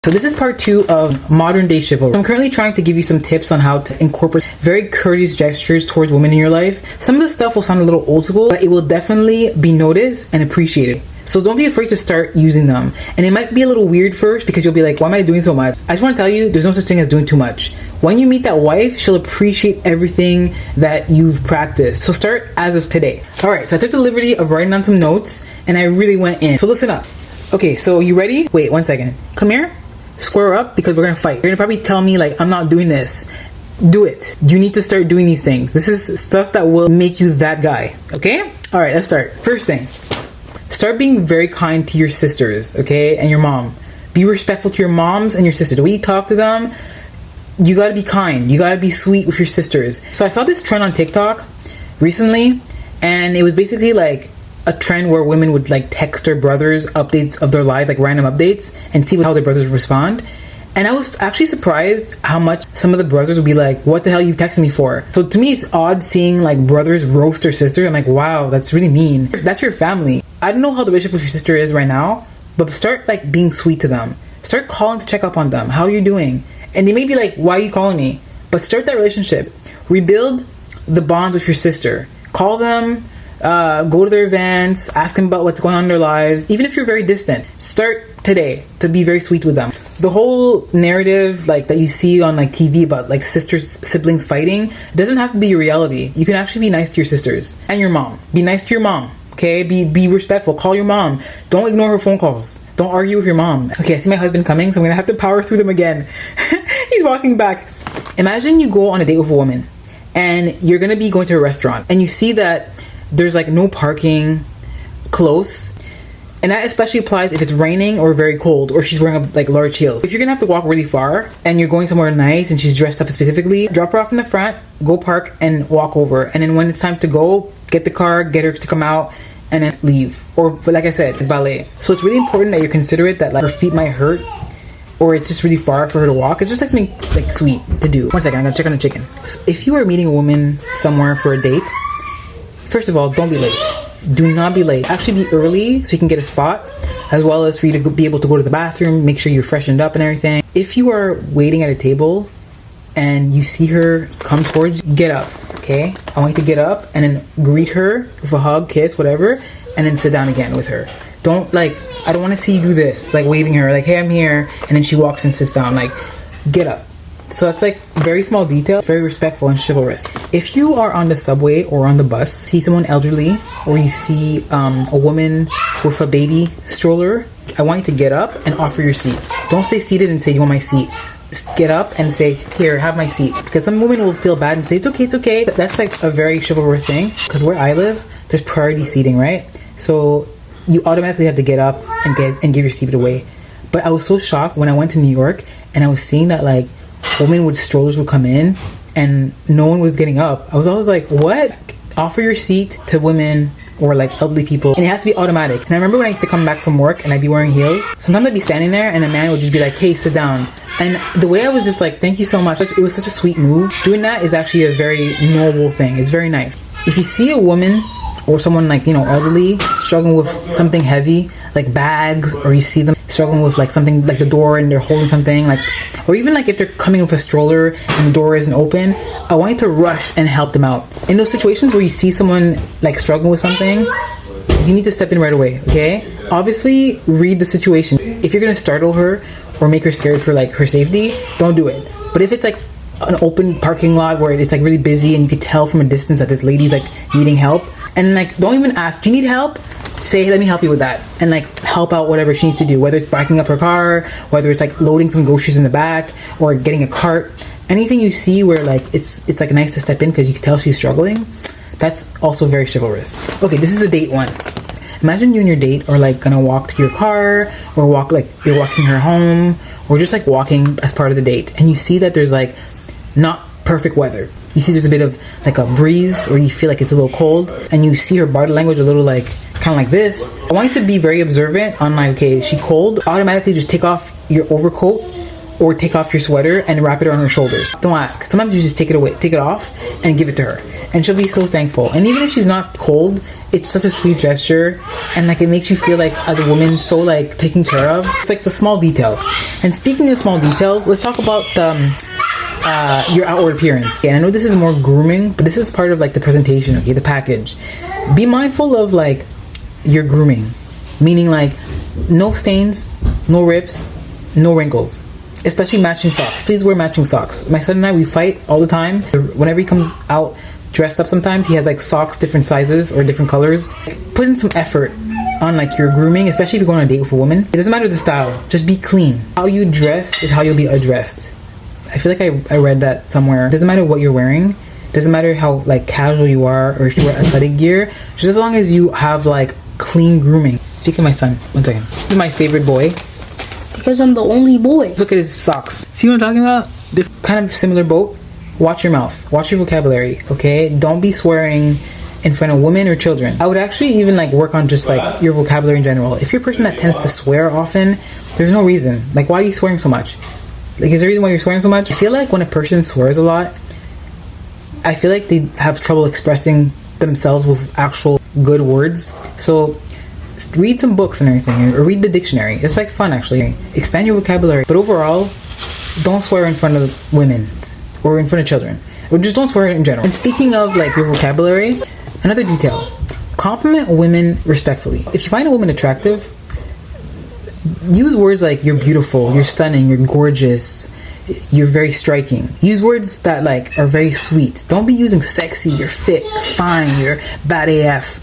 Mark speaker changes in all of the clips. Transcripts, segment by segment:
Speaker 1: So this is part 2 of modern day chivalry. I'm currently trying to give you some tips on how to incorporate very courteous gestures towards women in your life. Some of the stuff will sound a little old school, but it will definitely be noticed and appreciated. So don't be afraid to start using them. And it might be a little weird first because you'll be like, why am I doing so much? I just want to tell you, there's no such thing as doing too much. When you meet that wife, she'll appreciate everything that you've practiced. So start as of today. Alright, so I took the liberty of writing down some notes and I really went in. So listen up. Okay, so you ready? Wait, 1 second. Come here. Square up because we're gonna fight. You're gonna probably tell me like, I'm not doing this. Do it. You need to start doing these things. This is stuff that will make you that guy. Okay? Alright, let's start. First thing. Start being very kind to your sisters, okay? And your mom. Be respectful to your moms and your sisters. The way you talk to them, you gotta be kind. You gotta be sweet with your sisters. So I saw this trend on TikTok recently, and it was basically like a trend where women would like text their brothers updates of their lives, like random updates, and see how their brothers would respond. And I was actually surprised how much some of the brothers would be like, what the hell you texting me for? So to me, it's odd seeing like brothers roast their sister. I'm like, wow, that's really mean. That's your family. I don't know how the relationship with your sister is right now, but start like being sweet to them. Start calling to check up on them. How are you doing? And they may be like, why are you calling me? But start that relationship. Rebuild the bonds with your sister. Call them, go to their events, ask them about what's going on in their lives. Even if you're very distant, start today to be very sweet with them. The whole narrative like that you see on like TV about like siblings fighting doesn't have to be a reality. You can actually be nice to your sisters and your mom. Be nice to your mom. Okay, be respectful. Call your mom. Don't ignore her phone calls. Don't argue with your mom. Okay, I see my husband coming, so I'm gonna have to power through them again. He's walking back. Imagine you go on a date with a woman and you're gonna be going to a restaurant and you see that there's like no parking close. And that especially applies if it's raining or very cold or she's wearing like large heels. If you're gonna have to walk really far and you're going somewhere nice and she's dressed up specifically, drop her off in the front, go park and walk over. And then when it's time to go, get the car, get her to come out and then leave. Or like I said, ballet. So it's really important that you're considerate that like her feet might hurt or it's just really far for her to walk. It's just like something like sweet to do. 1 second, I'm gonna check on the chicken. If you are meeting a woman somewhere for a date, first of all, don't be late. Do not be late. Actually be early so you can get a spot, as well as for you to be able to go to the bathroom, make sure you're freshened up and everything. If you are waiting at a table and you see her come towards you, get up, okay? I want you to get up and then greet her with a hug, kiss, whatever, and then sit down again with her. Don't like, I don't want to see you do this, like waving her, like, hey, I'm here, and then she walks and sits down, like, get up. So that's like very small details, very respectful and chivalrous. If you are on the subway or on the bus, see someone elderly, or you see a woman with a baby stroller, I want you to get up and offer your seat. Don't stay seated and say, you want my seat. Get up and say, here, have my seat. Because some women will feel bad and say, it's okay, it's okay. That's like a very chivalrous thing. Because where I live, there's priority seating, right? So you automatically have to get up and give your seat away. But I was so shocked when I went to New York and I was seeing that like women with strollers would come in and no one was getting up. I was always like, what? Offer your seat to women or like elderly people, and it has to be automatic. And I remember when I used to come back from work and I'd be wearing heels, sometimes I'd be standing there and a man would just be like, hey, sit down. And the way I was just like, thank you so much. It was such a sweet move. Doing that is actually a very noble thing. It's very nice. If you see a woman or someone like, you know, elderly struggling with something heavy like bags, or you see them struggling with like something like the door and they're holding something, like, or even like if they're coming with a stroller and the door isn't open, I want you to rush and help them out. In those situations where you see someone like struggling with something, you need to step in right away, okay? Obviously read the situation. If you're gonna startle her or make her scared for like her safety, don't do it. But if it's like an open parking lot where it's like really busy and you can tell from a distance that this lady's like needing help, and like don't even ask, do you need help? Say, hey, let me help you with that, and like help out whatever she needs to do, whether it's backing up her car, whether it's like loading some groceries in the back or getting a cart. Anything you see where like it's like nice to step in because you can tell she's struggling, that's also very chivalrous. Okay, this is a date one. Imagine you and your date are like gonna walk to your car, or walk like you're walking her home, or just like walking as part of the date, and you see that there's like not perfect weather. You see there's a bit of like a breeze, or you feel like it's a little cold, and you see her body language a little like kind of like this. I want you to be very observant on like, okay, is she cold? Automatically just take off your overcoat or take off your sweater and wrap it around her shoulders. Don't ask. Sometimes you just take it off and give it to her, and she'll be so thankful. And even if she's not cold, it's such a sweet gesture, and like it makes you feel like as a woman so like taken care of. It's like the small details. And speaking of small details, let's talk about your outward appearance. And I know this is more grooming, but this is part of like the presentation, okay, the package. Be mindful of like your grooming, meaning like no stains, no rips, no wrinkles, especially matching socks. Please wear matching socks. My son and I, we fight all the time. Whenever he comes out dressed up, sometimes he has like socks different sizes or different colors. Put in some effort on like your grooming, especially if you're going on a date with a woman. It doesn't matter the style, just be clean. How you dress is how you'll be addressed. I feel like I read that somewhere. It doesn't matter what you're wearing, it doesn't matter how like casual you are or if you wear athletic gear, just as long as you have like clean grooming. Speaking of my son, one second. This is my favorite boy.
Speaker 2: Because I'm the only boy.
Speaker 1: Look at his socks. See what I'm talking about? Kind of similar boat. Watch your mouth. Watch your vocabulary, okay? Don't be swearing in front of women or children. I would actually even like work on just like your vocabulary in general. If you're a person that tends to swear often, there's no reason. Like, why are you swearing so much? Like, is there a reason why you're swearing so much? I feel like when a person swears a lot, I feel like they have trouble expressing themselves with actual good words. So read some books and everything, or read the dictionary. It's like fun actually. Expand your vocabulary. But overall, don't swear in front of women or in front of children, or just don't swear in general. And speaking of like your vocabulary, another detail: compliment women respectfully. If you find a woman attractive, use words like "you're beautiful," "you're stunning," "you're gorgeous," "you're very striking." Use words that like are very sweet. Don't be using "sexy," "you're fit," "fine," "you're bad AF."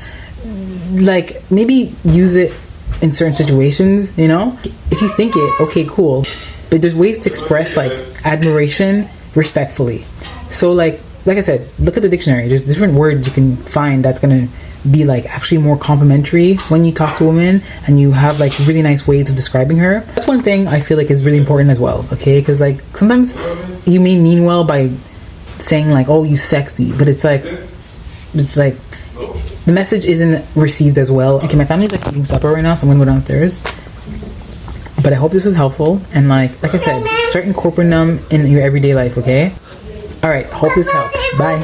Speaker 1: Like, maybe use it in certain situations, you know? If you think it, okay, cool. But there's ways to express like admiration respectfully. So like I said, look at the dictionary. There's different words you can find that's gonna be like actually more complimentary when you talk to a woman, and you have like really nice ways of describing her. That's one thing I feel like is really important as well, okay? Because like sometimes you may mean well by saying like, oh, you sexy, but it's like the message isn't received as well. Okay, my family's like eating supper right now, so I'm gonna go downstairs. But I hope this was helpful, and like I said, start incorporating them in your everyday life, okay? Alright, hope this helped. Bye.